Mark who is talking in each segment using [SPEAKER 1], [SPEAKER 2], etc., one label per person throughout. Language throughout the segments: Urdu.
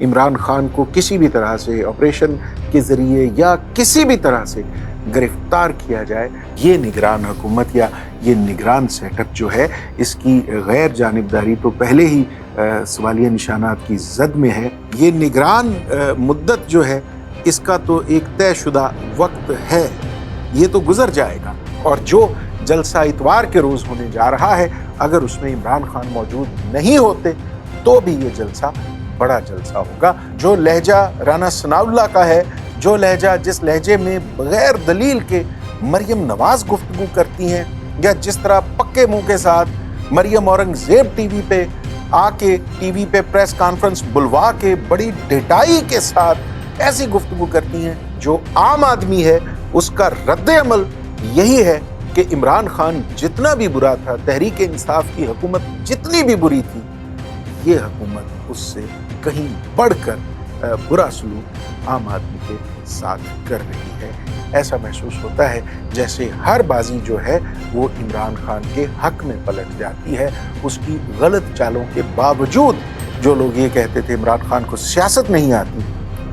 [SPEAKER 1] عمران خان کو کسی بھی طرح سے آپریشن کے ذریعے یا کسی بھی طرح سے گرفتار کیا جائے، یہ نگران حکومت یا یہ نگران سیٹ اپ جو ہے، اس کی غیر جانبداری تو پہلے ہی سوالیہ نشانات کی زد میں ہے۔ یہ نگران مدت جو ہے، اس کا تو ایک طے شدہ وقت ہے، یہ تو گزر جائے گا، اور جو جلسہ اتوار کے روز ہونے جا رہا ہے، اگر اس میں عمران خان موجود نہیں ہوتے تو بھی یہ جلسہ بڑا جلسہ ہوگا۔ جو لہجہ رانا ثناء اللہ کا ہے، جو لہجہ جس لہجے میں بغیر دلیل کے مریم نواز گفتگو کرتی ہیں، یا جس طرح پکے منہ کے ساتھ مریم اورنگزیب ٹی وی پہ آ کے ٹی وی پہ پریس کانفرنس بلوا کے بڑی ڈٹائی کے ساتھ ایسی گفتگو کرتی ہیں، جو عام آدمی ہے اس کا رد عمل یہی ہے کہ عمران خان جتنا بھی برا تھا، تحریک انصاف کی حکومت جتنی بھی بری تھی، یہ حکومت اس سے کہیں بڑھ کر برا سلوک عام آدمی کے ساتھ کر رہی ہے۔ ایسا محسوس ہوتا ہے جیسے ہر بازی جو ہے وہ عمران خان کے حق میں پلٹ جاتی ہے۔ اس کی غلط چالوں کے باوجود جو لوگ یہ کہتے تھے عمران خان کو سیاست نہیں آتی،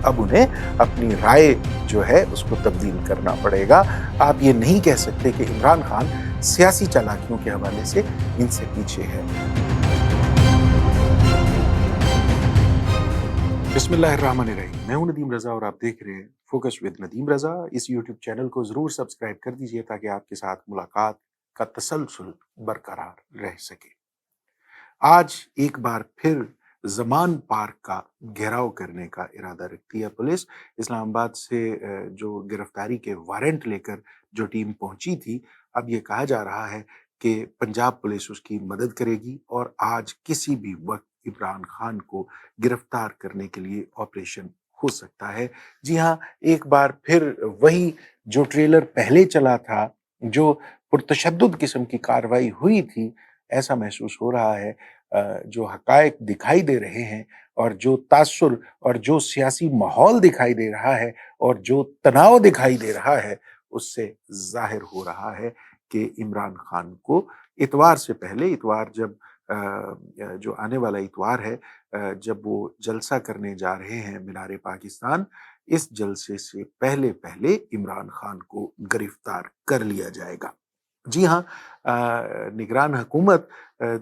[SPEAKER 1] اب انہیں اپنی رائے جو ہے اس کو تبدیل کرنا پڑے گا۔ آپ یہ نہیں کہہ سکتے کہ عمران خان سیاسی چالاکیوں کے حوالے سے ان سے پیچھے ہے۔ بسم اللہ الرحمن الرحیم، میں ہوں ندیم رضا اور آپ دیکھ رہے ہیں فوکس ود ندیم رضا۔ اس یوٹیوب چینل کو ضرور سبسکرائب کر دیجئے تاکہ آپ کے ساتھ ملاقات کا تسلسل برقرار رہ سکے۔ آج ایک بار پھر زمان پارک کا گھیراؤ کرنے کا ارادہ رکھتی ہے پولیس۔ اسلام آباد سے جو گرفتاری کے وارنٹ لے کر جو ٹیم پہنچی تھی، اب یہ کہا جا رہا ہے کہ پنجاب پولیس اس کی مدد کرے گی اور آج کسی بھی وقت عمران خان کو گرفتار کرنے کے لیے آپریشن ہو سکتا ہے۔ جی ہاں، ایک بار پھر وہی جو ٹریلر پہلے چلا تھا، جو پرتشدد قسم کی کاروائی ہوئی تھی، ایسا محسوس ہو رہا ہے جو حقائق دکھائی دے رہے ہیں اور جو تاثر اور جو سیاسی ماحول دکھائی دے رہا ہے اور جو تناؤ دکھائی دے رہا ہے، اس سے ظاہر ہو رہا ہے کہ عمران خان کو اتوار سے پہلے، اتوار جب جو آنے والا اتوار ہے، جب وہ جلسہ کرنے جا رہے ہیں مینار پاکستان، اس جلسے سے پہلے عمران خان کو گرفتار کر لیا جائے گا۔ جی ہاں، نگران حکومت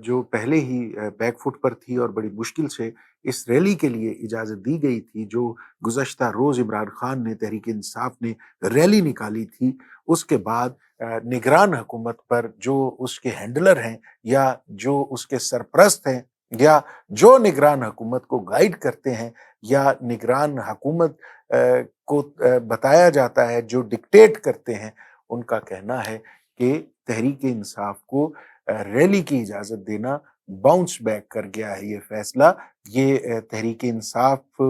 [SPEAKER 1] جو پہلے ہی بیک فٹ پر تھی اور بڑی مشکل سے اس ریلی کے لیے اجازت دی گئی تھی، جو گزشتہ روز عمران خان نے، تحریک انصاف نے ریلی نکالی تھی، اس کے بعد نگران حکومت پر جو اس کے ہینڈلر ہیں یا جو اس کے سرپرست ہیں یا جو نگران حکومت کو گائیڈ کرتے ہیں یا نگران حکومت کو بتایا جاتا ہے، جو ڈکٹیٹ کرتے ہیں، ان کا کہنا ہے کہ تحریک انصاف کو ریلی کی اجازت دینا باؤنس بیک کر گیا ہے۔ یہ فیصلہ، یہ تحریک انصاف،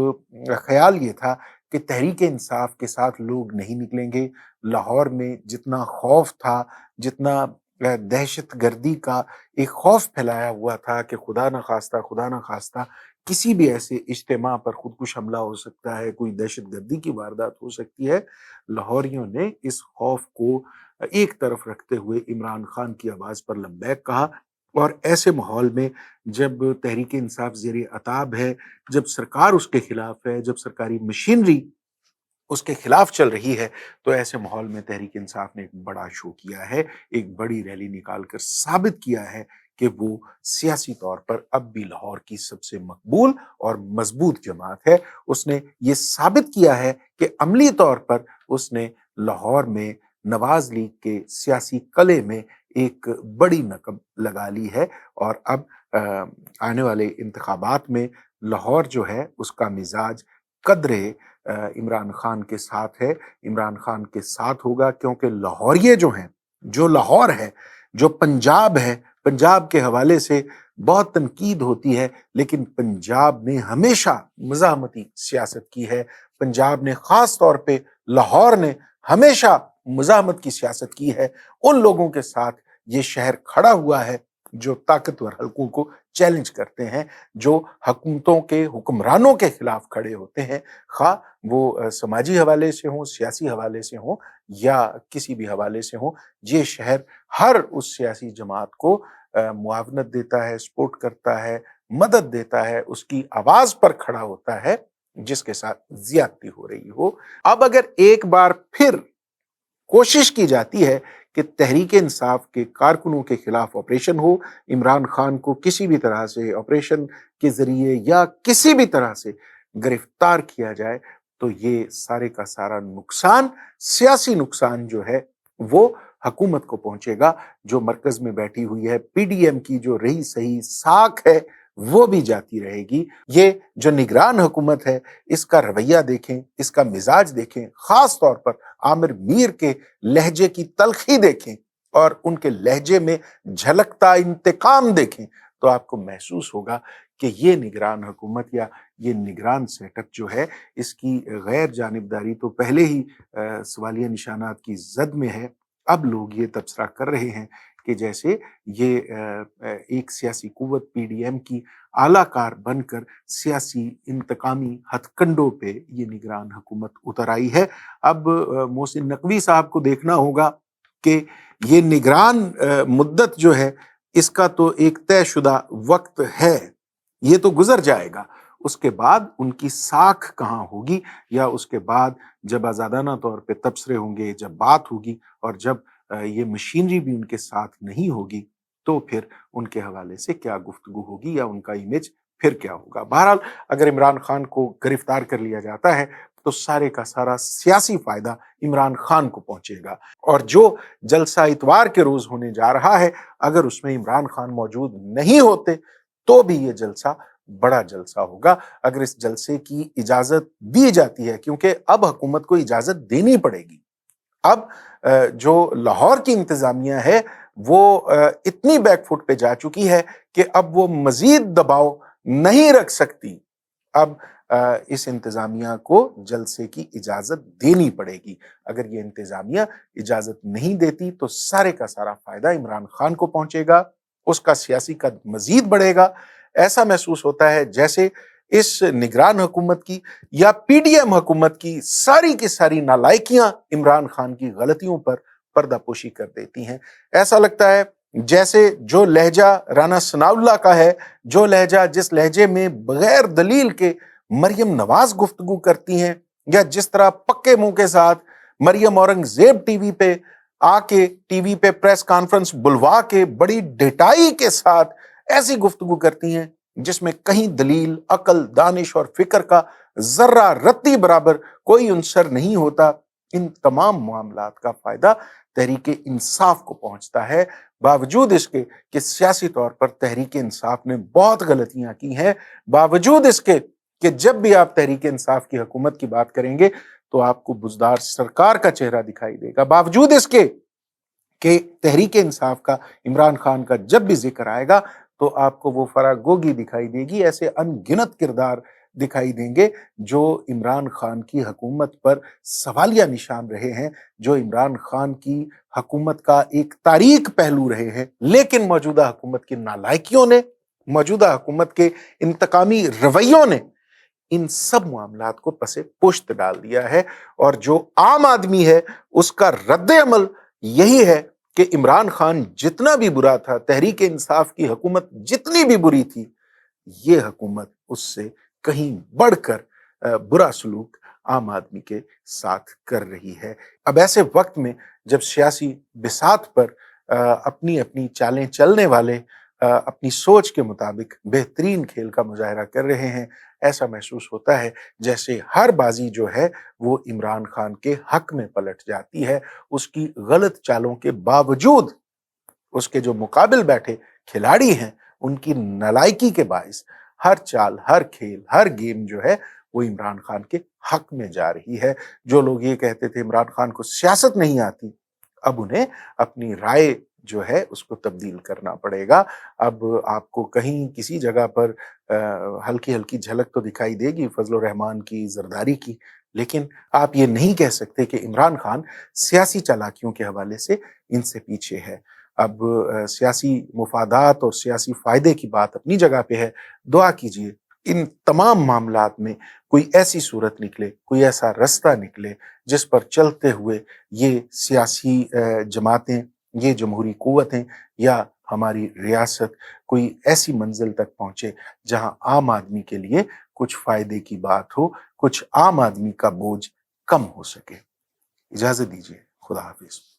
[SPEAKER 1] خیال یہ تھا کہ تحریک انصاف کے ساتھ لوگ نہیں نکلیں گے۔ لاہور میں جتنا خوف تھا، جتنا دہشت گردی کا ایک خوف پھیلایا ہوا تھا کہ خدا نہ خواستہ کسی بھی ایسے اجتماع پر خودکش حملہ ہو سکتا ہے، کوئی دہشت گردی کی واردات ہو سکتی ہے، لاہوریوں نے اس خوف کو ایک طرف رکھتے ہوئے عمران خان کی آواز پر لبیک کہا۔ اور ایسے ماحول میں جب تحریک انصاف زیر عتاب ہے، جب سرکار اس کے خلاف ہے، جب سرکاری مشینری اس کے خلاف چل رہی ہے، تو ایسے ماحول میں تحریک انصاف نے ایک بڑا شو کیا ہے، ایک بڑی ریلی نکال کر ثابت کیا ہے کہ وہ سیاسی طور پر اب بھی لاہور کی سب سے مقبول اور مضبوط جماعت ہے۔ اس نے یہ ثابت کیا ہے کہ عملی طور پر اس نے لاہور میں نواز لیگ کے سیاسی قلعے میں ایک بڑی نقب لگا لی ہے، اور اب آنے والے انتخابات میں لاہور جو ہے اس کا مزاج قدرے عمران خان کے ساتھ ہے، عمران خان کے ساتھ ہوگا، کیونکہ لاہوریے جو ہیں، جو لاہور ہے، جو پنجاب ہے، پنجاب کے حوالے سے بہت تنقید ہوتی ہے، لیکن پنجاب نے ہمیشہ مزاحمتی سیاست کی ہے۔ پنجاب نے، خاص طور پہ لاہور نے، ہمیشہ مزاحمت کی سیاست کی ہے۔ ان لوگوں کے ساتھ یہ شہر کھڑا ہوا ہے جو طاقتور حلقوں کو چیلنج کرتے ہیں، جو حکومتوں کے حکمرانوں کے خلاف کھڑے ہوتے ہیں، خواہ وہ سماجی حوالے سے ہوں، سیاسی حوالے سے ہوں یا کسی بھی حوالے سے ہوں۔ یہ شہر ہر اس سیاسی جماعت کو معاونت دیتا ہے، سپورٹ کرتا ہے، مدد دیتا ہے، اس کی آواز پر کھڑا ہوتا ہے جس کے ساتھ زیادتی ہو رہی ہو۔ اب اگر ایک بار پھر کوشش کی جاتی ہے کہ تحریک انصاف کے کارکنوں کے خلاف آپریشن ہو، عمران خان کو کسی بھی طرح سے آپریشن کے ذریعے یا کسی بھی طرح سے گرفتار کیا جائے، تو یہ سارے کا سارا نقصان، سیاسی نقصان جو ہے وہ حکومت کو پہنچے گا، جو مرکز میں بیٹھی ہوئی ہے۔ پی ڈی ایم کی جو رہی صحیح ساکھ ہے وہ بھی جاتی رہے گی۔ یہ جو نگران حکومت ہے، اس کا رویہ دیکھیں، اس کا مزاج دیکھیں، خاص طور پر عامر میر کے لہجے کی تلخی دیکھیں اور ان کے لہجے میں جھلکتا انتقام دیکھیں، تو آپ کو محسوس ہوگا کہ یہ نگران حکومت یا یہ نگران سیٹ اپ جو ہے، اس کی غیر جانبداری تو پہلے ہی سوالیہ نشانات کی زد میں ہے۔ اب لوگ یہ تبصرہ کر رہے ہیں کہ جیسے یہ ایک سیاسی قوت پی ڈی ایم کی اعلیٰ کار بن کر سیاسی انتقامی ہتھ کنڈوں پہ یہ نگران حکومت اتر آئی ہے۔ اب محسن نقوی صاحب کو دیکھنا ہوگا کہ یہ نگران مدت جو ہے، اس کا تو ایک طے شدہ وقت ہے، یہ تو گزر جائے گا۔ اس کے بعد ان کی ساکھ کہاں ہوگی، یا اس کے بعد جب آزادانہ طور پہ تبصرے ہوں گے، جب بات ہوگی، اور جب یہ مشینری بھی ان کے ساتھ نہیں ہوگی، تو پھر ان کے حوالے سے کیا گفتگو ہوگی یا ان کا امیج پھر کیا ہوگا۔ بہرحال اگر عمران خان کو گرفتار کر لیا جاتا ہے تو سارے کا سارا سیاسی فائدہ عمران خان کو پہنچے گا، اور جو جلسہ اتوار کے روز ہونے جا رہا ہے، اگر اس میں عمران خان موجود نہیں ہوتے تو بھی یہ جلسہ بڑا جلسہ ہوگا۔ اگر اس جلسے کی اجازت دی جاتی ہے، کیونکہ اب حکومت کو اجازت دینی پڑے گی، اب جو لاہور کی انتظامیہ ہے وہ اتنی بیک فٹ پہ جا چکی ہے کہ اب وہ مزید دباؤ نہیں رکھ سکتی۔ اب اس انتظامیہ کو جلسے کی اجازت دینی پڑے گی۔ اگر یہ انتظامیہ اجازت نہیں دیتی تو سارے کا سارا فائدہ عمران خان کو پہنچے گا، اس کا سیاسی قد مزید بڑھے گا۔ ایسا محسوس ہوتا ہے جیسے اس نگران حکومت کی یا پی ڈی ایم حکومت کی ساری نالائکیاں عمران خان کی غلطیوں پر پردہ پوشی کر دیتی ہیں۔ ایسا لگتا ہے جیسے جو لہجہ رانا ثناء اللہ کا ہے، جو لہجہ جس لہجے میں بغیر دلیل کے مریم نواز گفتگو کرتی ہیں، یا جس طرح پکے منہ کے ساتھ مریم اورنگزیب ٹی وی پہ آ کے ٹی وی پہ پریس کانفرنس بلوا کے بڑی ڈٹائی کے ساتھ ایسی گفتگو کرتی ہیں جس میں کہیں دلیل، عقل، دانش اور فکر کا ذرہ رتی برابر کوئی عنصر نہیں ہوتا، ان تمام معاملات کا فائدہ تحریک انصاف کو پہنچتا ہے، باوجود اس کے کہ سیاسی طور پر تحریک انصاف نے بہت غلطیاں کی ہیں، باوجود اس کے کہ جب بھی آپ تحریک انصاف کی حکومت کی بات کریں گے تو آپ کو بزدار سرکار کا چہرہ دکھائی دے گا، باوجود اس کے کہ تحریک انصاف کا، عمران خان کا جب بھی ذکر آئے گا تو آپ کو وہ فراگوگی دکھائی دے گی، ایسے ان گنت کردار دکھائی دیں گے جو عمران خان کی حکومت پر سوالیہ نشان رہے ہیں، جو عمران خان کی حکومت کا ایک تاریک پہلو رہے ہیں، لیکن موجودہ حکومت کی نالائکیوں نے، موجودہ حکومت کے انتقامی رویوں نے ان سب معاملات کو پس پشت ڈال دیا ہے، اور جو عام آدمی ہے اس کا رد عمل یہی ہے کہ عمران خان جتنا بھی برا تھا، تحریک انصاف کی حکومت جتنی بھی بری تھی، یہ حکومت اس سے کہیں بڑھ کر برا سلوک عام آدمی کے ساتھ کر رہی ہے۔ اب ایسے وقت میں جب سیاسی بساط پر اپنی اپنی چالیں چلنے والے اپنی سوچ کے مطابق بہترین کھیل کا مظاہرہ کر رہے ہیں، ایسا محسوس ہوتا ہے جیسے ہر بازی جو ہے وہ عمران خان کے حق میں پلٹ جاتی ہے۔ اس کی غلط چالوں کے باوجود اس کے جو مقابل بیٹھے کھلاڑی ہیں، ان کی نالائکی کے باعث ہر چال، ہر کھیل، ہر گیم جو ہے وہ عمران خان کے حق میں جا رہی ہے۔ جو لوگ یہ کہتے تھے عمران خان کو سیاست نہیں آتی، اب انہیں اپنی رائے جو ہے اس کو تبدیل کرنا پڑے گا۔ اب آپ کو کہیں کسی جگہ پر ہلکی ہلکی جھلک تو دکھائی دے گی فضل الرحمان کی، زرداری کی، لیکن آپ یہ نہیں کہہ سکتے کہ عمران خان سیاسی چالاکیوں کے حوالے سے ان سے پیچھے ہے۔ اب سیاسی مفادات اور سیاسی فائدے کی بات اپنی جگہ پہ ہے، دعا کیجئے ان تمام معاملات میں کوئی ایسی صورت نکلے، کوئی ایسا رستہ نکلے جس پر چلتے ہوئے یہ سیاسی جماعتیں، یہ جمہوری قوتیں یا ہماری ریاست کوئی ایسی منزل تک پہنچے جہاں عام آدمی کے لیے کچھ فائدے کی بات ہو، کچھ عام آدمی کا بوجھ کم ہو سکے۔ اجازت دیجیے، خدا حافظ۔